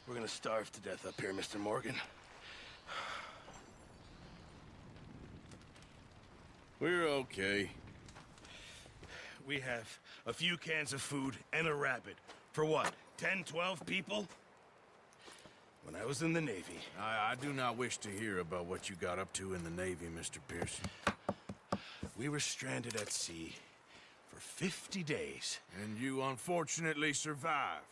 We're gonna starve to death up here, Mr. Morgan. We're okay. We have a few cans of food and a rabbit. For what, 10, 12 people? When I was in the Navy... I do not wish to hear about what you got up to in the Navy, Mr. Pearson. We were stranded at sea for 50 days. And you unfortunately survived.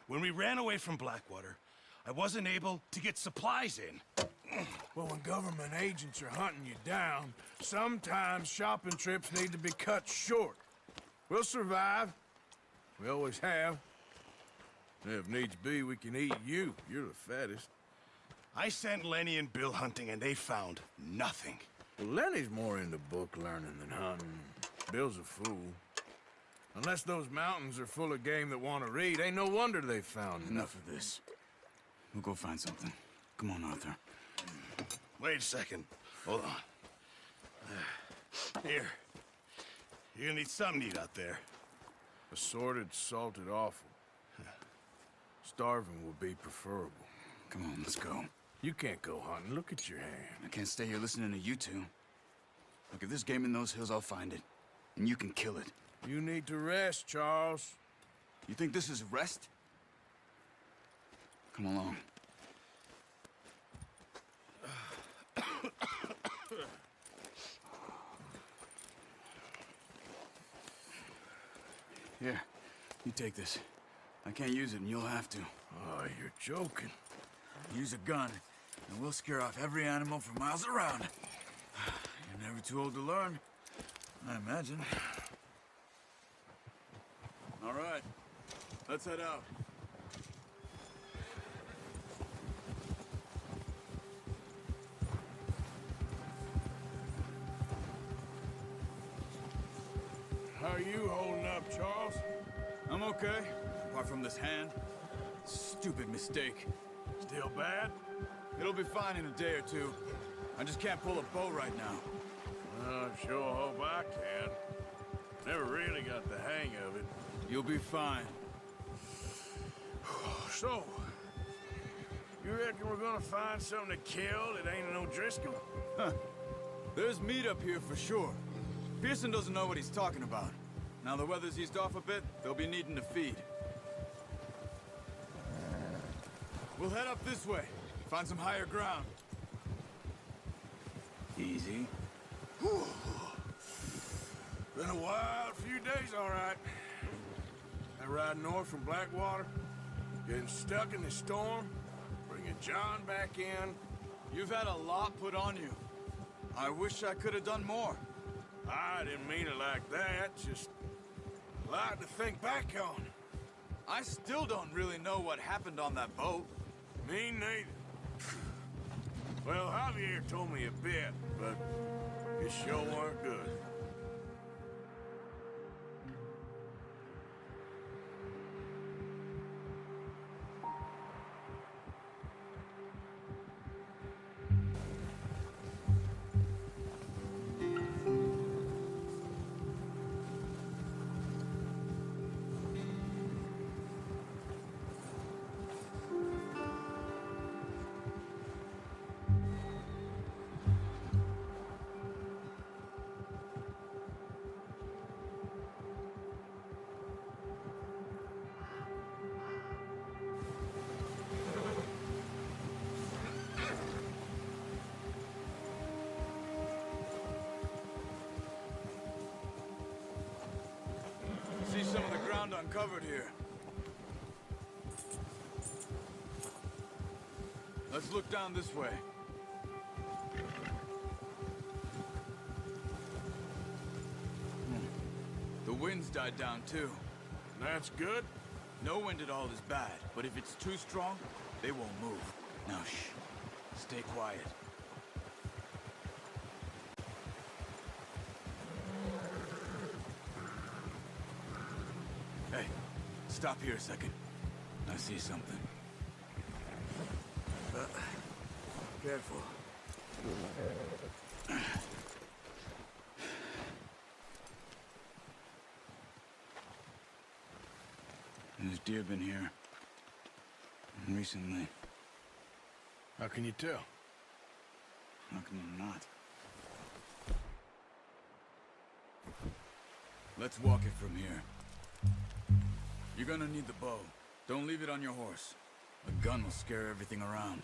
When we ran away from Blackwater, I wasn't able to get supplies in. Well, when government agents are hunting you down, sometimes shopping trips need to be cut short. We'll survive. We always have. If needs be, we can eat you. You're the fattest. I sent Lenny and Bill hunting, and they found nothing. Well, Lenny's more into book learning than hunting. Bill's a fool. Unless those mountains are full of game that want to read, ain't no wonder they found Enough nothing. of this. We'll go find something. Come on, Arthur. Wait a second. Hold on. Here. You're gonna need something to eat out there. Assorted, salted offal. Starving will be preferable. Come on, let's go. You can't go hunting. Look at your hand. I can't stay here listening to you two. Look, if there's game in those hills, I'll find it. And you can kill it. You need to rest, Charles. You think this is rest? Come along. Here, you take this. I can't use it, and you'll have to. Oh, you're joking. Use a gun, and we'll scare off every animal for miles around. You're never too old to learn, I imagine. All right, let's head out. How are you holding up, Charles? I'm okay, apart from this hand. Stupid mistake. Still bad? It'll be fine in a day or two. I just can't pull a bow right now. I sure hope I can. Never really got the hang of it. You'll be fine. So, you reckon we're gonna find something to kill that ain't no Driscoll? Huh. There's meat up here for sure. Pearson doesn't know what he's talking about. Now the weather's eased off a bit, they'll be needing to feed. We'll head up this way. Find some higher ground. Easy. Whew. Been a wild few days, all right. I ride north from Blackwater, getting stuck in the storm, bringing John back in. You've had a lot put on you. I wish I could have done more. I didn't mean it like that, just a lot to think back on. I still don't really know what happened on that boat. Me neither. Well, Javier told me a bit, but it sure weren't good. See some of the ground uncovered here. Let's look down this way. The wind's died down too. That's good. No wind at all is bad, but if it's too strong, they won't move. Now shh. Stay quiet. Hey, stop here a second. I see something. Careful. There's deer been here. recently. How can you tell? How can you not? Let's walk it from here. You're gonna need the bow. Don't leave it on your horse. A gun will scare everything around.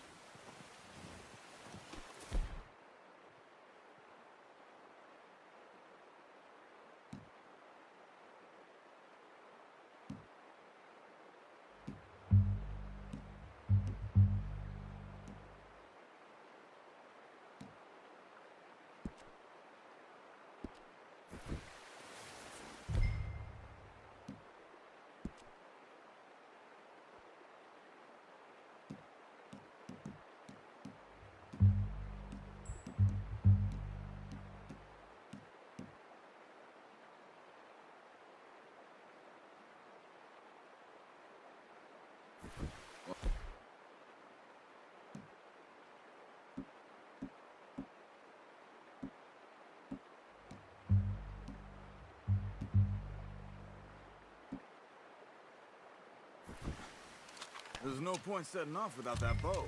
There's no point setting off without that bow.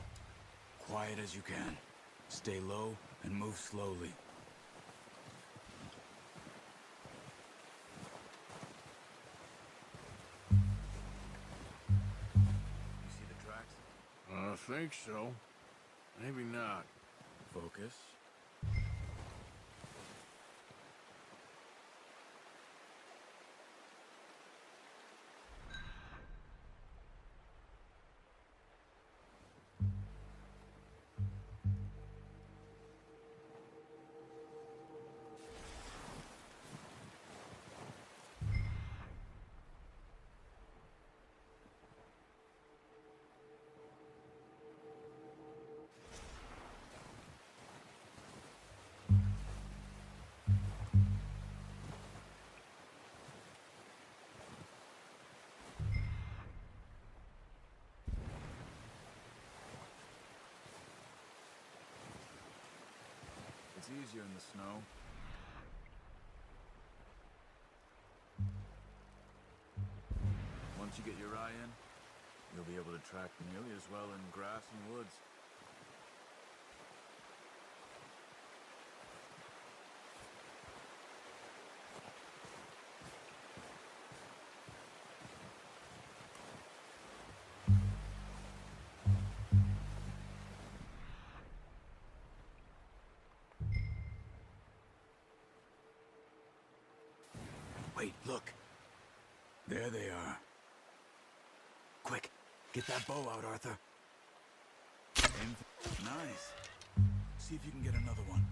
Quiet as you can. Stay low and move slowly. You see the tracks? I think so. Maybe not. Focus. It's easier in the snow. Once you get your eye in, you'll be able to track nearly as well in grass and woods. Wait, look. There they are. Quick, get that bow out, Arthur. Nice. See if you can get another one.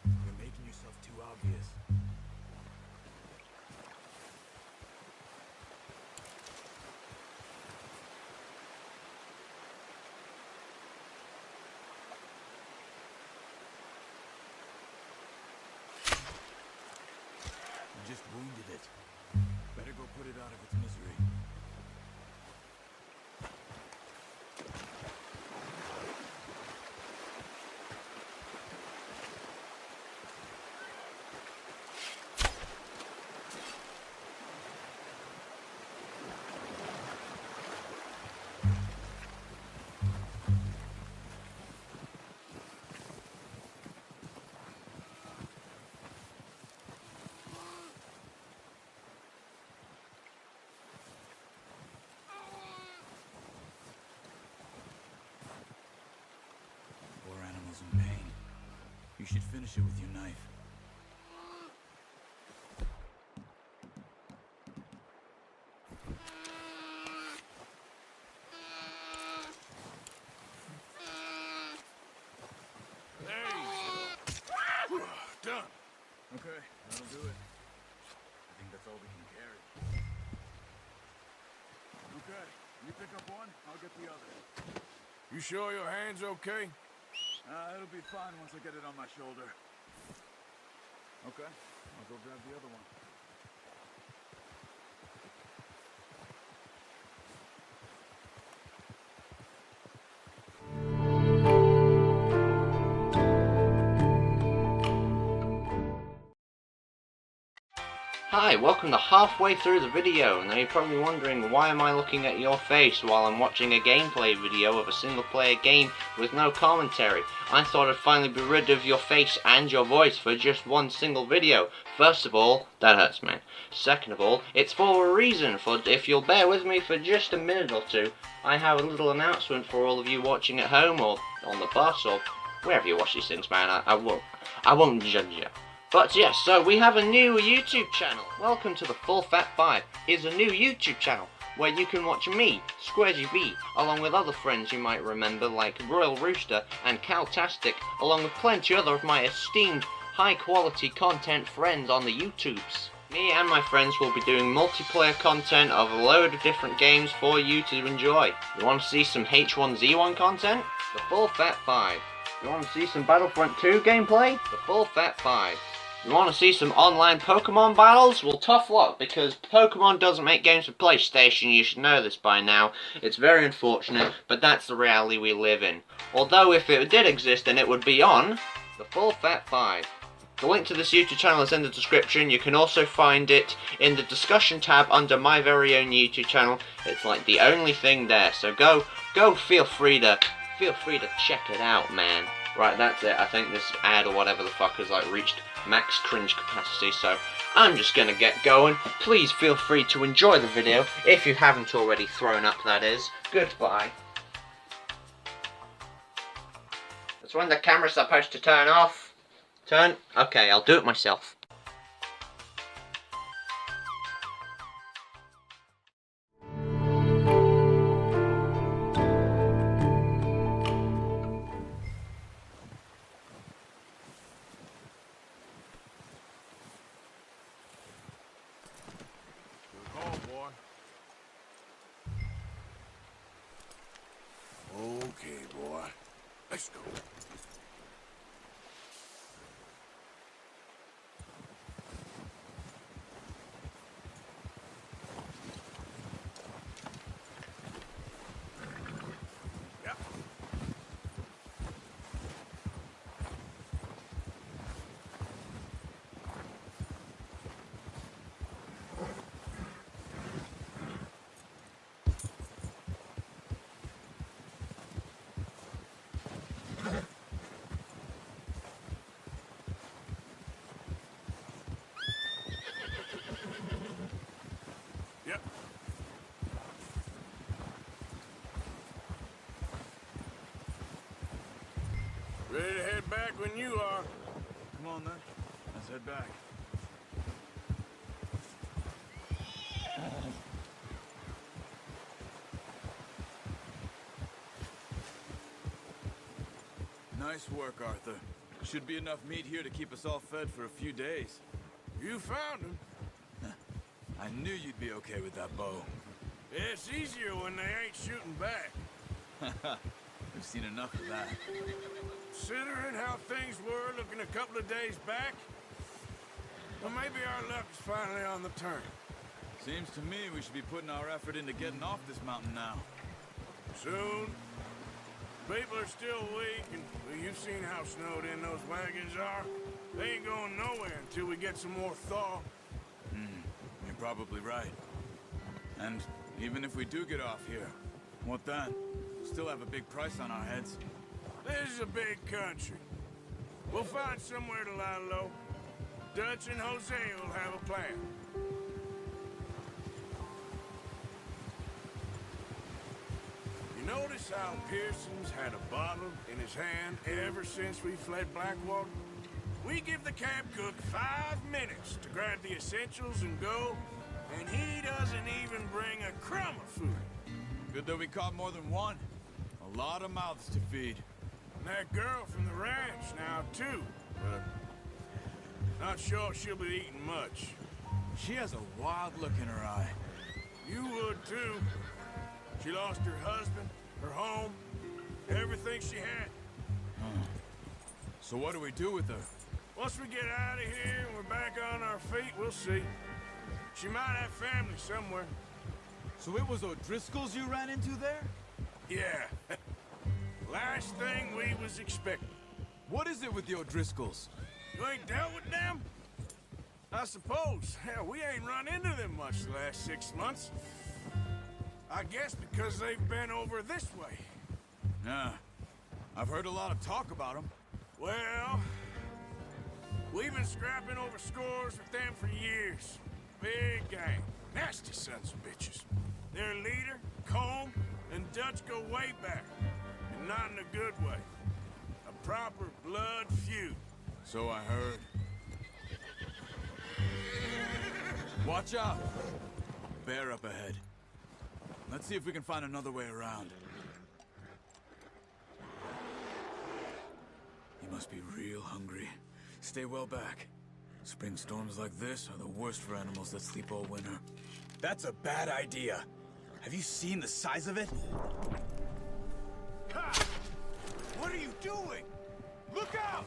You're making yourself too obvious. You just wounded it. Better go put it out of its misery. You should finish it with your knife. There you go. Done. Okay, that'll do it. I think that's all we can carry. Okay, you pick up one, I'll get the other. You sure your hand's okay? It'll be fine once I get it on my shoulder. Okay, I'll go grab the other one. Hi, welcome to halfway through the video. Now you're probably wondering, why am I looking at your face while I'm watching a gameplay video of a single player game with no commentary? I thought I'd finally be rid of your face and your voice for just one single video. First of all, that hurts, man. Second of all, it's for a reason. For if you'll bear with me for just a minute or two, I have a little announcement for all of you watching at home or on the bus or wherever you watch these things, man. I won't judge you. But yes, so we have a new YouTube channel. Welcome to the Full Fat 5 is a new YouTube channel where you can watch me, SquareGB, along with other friends you might remember like Royal Rooster and Caltastic, along with plenty other of my esteemed high quality content friends on the YouTubes. Me and my friends will be doing multiplayer content of a load of different games for you to enjoy. You want to see some H1Z1 content? The Full Fat 5. You want to see some Battlefront 2 gameplay? The Full Fat 5. You want to see some online Pokemon battles? Well, tough luck, because Pokemon doesn't make games for PlayStation. You should know this by now. It's very unfortunate, but that's the reality we live in. Although if it did exist, then it would be on the Full Fat 5. The link to this YouTube channel is in the description. You can also find it in the discussion tab under my very own YouTube channel. It's like the only thing there, so go feel free to check it out, man. Right, that's it. I think this ad or whatever the fuck has like reached max cringe capacity, so I'm just gonna get going. Please feel free to enjoy the video, if you haven't already thrown up, that is. Goodbye. That's when the camera's supposed to turn off. Turn? Okay, I'll do it myself. Okay, boy. Let's go. Yep. Yep. Ready to head back when you are. Come on then, let's head back. Nice work, Arthur. Should be enough meat here to keep us all fed for a few days. You found him. I knew you'd be okay with that bow. It's easier when they ain't shooting back. We've seen enough of that. Considering how things were looking a couple of days back, well, maybe our luck is finally on the turn. Seems to me we should be putting our effort into getting off this mountain now. Soon. People are still weak, and well, you've seen how snowed in those wagons are. They ain't going nowhere until we get some more thaw. You're probably right. And even if we do get off here, what then? We'll still have a big price on our heads. This is a big country. We'll find somewhere to lie low. Dutch and Jose will have a plan. You notice how Pearson's had a bottle in his hand ever since we fled Blackwater? We give the camp cook 5 minutes to grab the essentials and go, and he doesn't even bring a crumb of food. Good that we caught more than one. A lot of mouths to feed. And that girl from the ranch now, too. But not sure she'll be eating much. She has a wild look in her eye. You would, too. She lost her husband, her home, everything she had. So what do we do with her? Once we get out of here and we're back on our feet, we'll see. She might have family somewhere. So it was O'Driscoll's you ran into there? Yeah. Last thing we was expecting. What is it with the O'Driscolls? You ain't dealt with them? I suppose. Hell, we ain't run into them much the last 6 months. I guess because they've been over this way. Nah. I've heard a lot of talk about them. Well, we've been scrapping over scores with them for years. Big gang. Nasty sons of bitches. Their leader, Combe, and Dutch go way back. And not in a good way. A proper blood feud. So I heard. Watch out! Bear up ahead. Let's see if we can find another way around. You must be real hungry. Stay well back. Spring storms like this are the worst for animals that sleep all winter. That's a bad idea. Have you seen the size of it? Ha! What are you doing? Look out!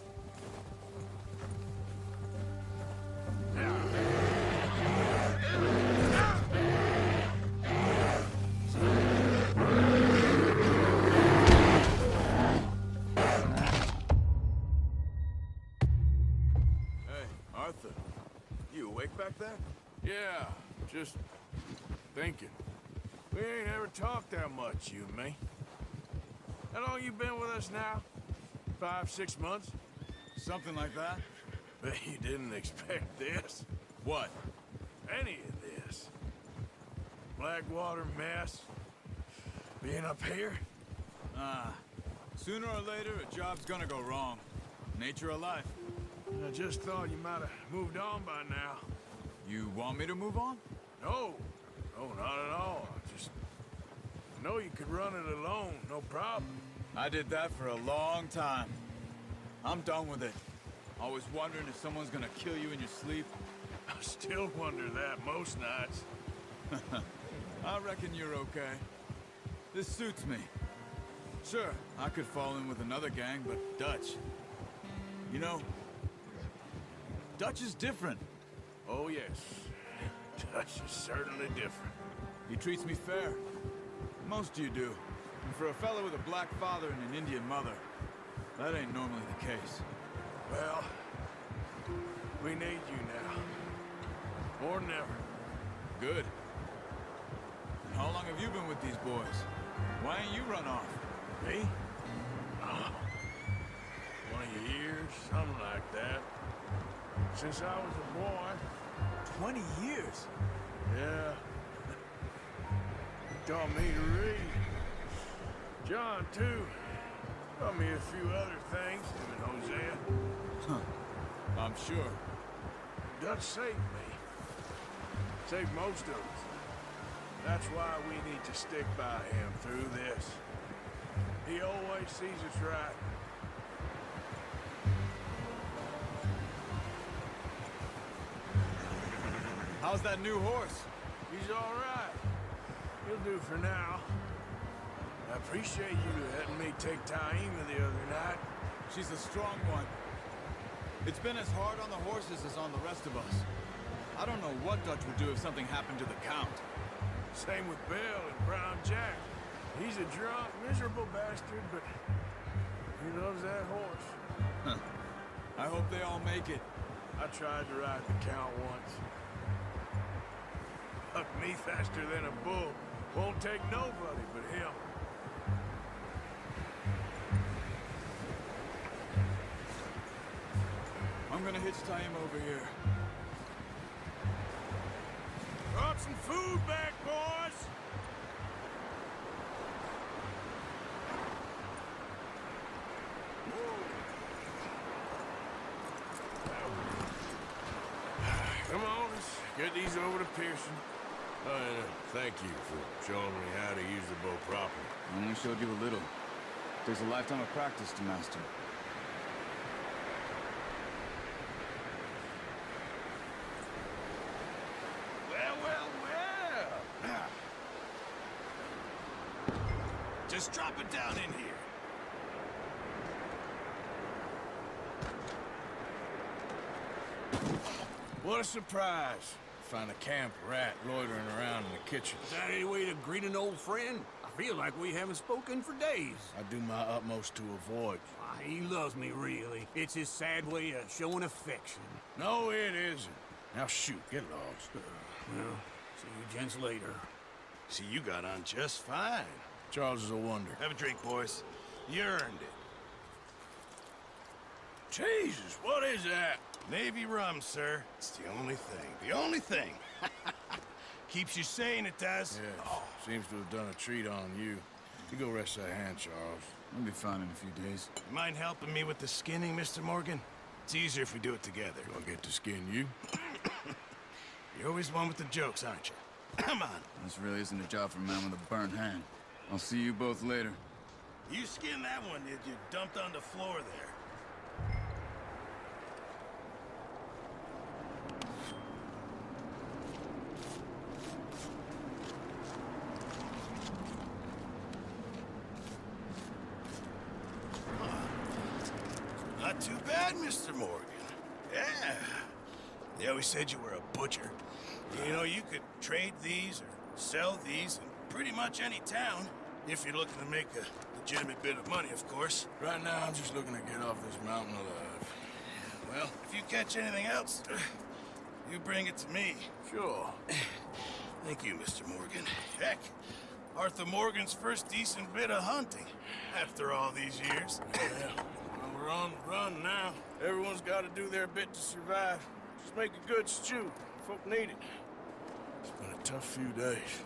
Hey, Arthur. You awake back there? Yeah, just thinking. We ain't ever talked that much, you and me. How long you been with us now? 5, 6 months? Something like that? Bet you didn't expect this. What? Any of this. Blackwater mess. Being up here. Sooner or later, a job's gonna go wrong. Nature of life. I just thought you might have moved on by now. You want me to move on? No. No, not at all. I know you could run it alone, no problem. I did that for a long time. I'm done with it. Always wondering if someone's gonna kill you in your sleep. I still wonder that most nights. I reckon you're okay. This suits me. Sure, I could fall in with another gang, but Dutch... You know, Dutch is different. Oh, yes. Dutch is certainly different. He treats me fair. Most you do. And for a fellow with a black father and an Indian mother, that ain't normally the case. Well, we need you now. More than ever. Good. And how long have you been with these boys? Why ain't you run off? Me? Oh, 20 years, something like that. Since I was a boy. 20 years? Yeah. He taught me to read. John, too. Taught me a few other things, him and Hosea. I'm sure. Dutch saved me. Saved most of us. That's why we need to stick by him through this. He always sees us right. How's that new horse? He's all right. He'll do for now. I appreciate you letting me take Taima the other night. She's a strong one. It's been as hard on the horses as on the rest of us. I don't know what Dutch would do if something happened to the Count. Same with Bill and Brown Jack. He's a drunk, miserable bastard, but he loves that horse. I hope they all make it. I tried to ride the Count once. Hucked me faster than a bull. Won't take nobody but him. I'm gonna hitch Taima over here. Brought some food back, boys! get these over to Pearson. Thank you for showing me how to use the bow properly. I only showed you a little. Takes a lifetime of practice to master. Well. Just drop it down in here. What a surprise. Find a camp rat loitering around in the kitchen. Is that any way to greet an old friend? I feel like we haven't spoken for days. I do my utmost to avoid you. Why, he loves me, really. It's his sad way of showing affection. No, it isn't. Now shoot, get lost. Well, see you gents later. See, you got on just fine. Charles is a wonder. Have a drink, boys. You earned it. Jesus, what is that? Navy rum, sir. It's the only thing. The only thing. Keeps you sane, it does. Yes, seems to have done a treat on you. You go rest that hand, Charles. I'll be fine in a few days. You mind helping me with the skinning, Mr. Morgan? It's easier if we do it together. Do I get to skin you? You're always one with the jokes, aren't you? Come on. This really isn't a job for a man with a burnt hand. I'll see you both later. You skinned that one, did you? Dumped on the floor there. Not too bad, Mr. Morgan. Yeah. They always said you were a butcher. You know, you could trade these or sell these in pretty much any town, if you're looking to make a legitimate bit of money, of course. Right now, I'm just looking to get off this mountain alive. Well, if you catch anything else, you bring it to me. Sure. Thank you, Mr. Morgan. Heck, Arthur Morgan's first decent bit of hunting after all these years. Yeah. Well, we're on the run now. Everyone's got to do their bit to survive. Just make a good stew. Folk need it. It's been a tough few days.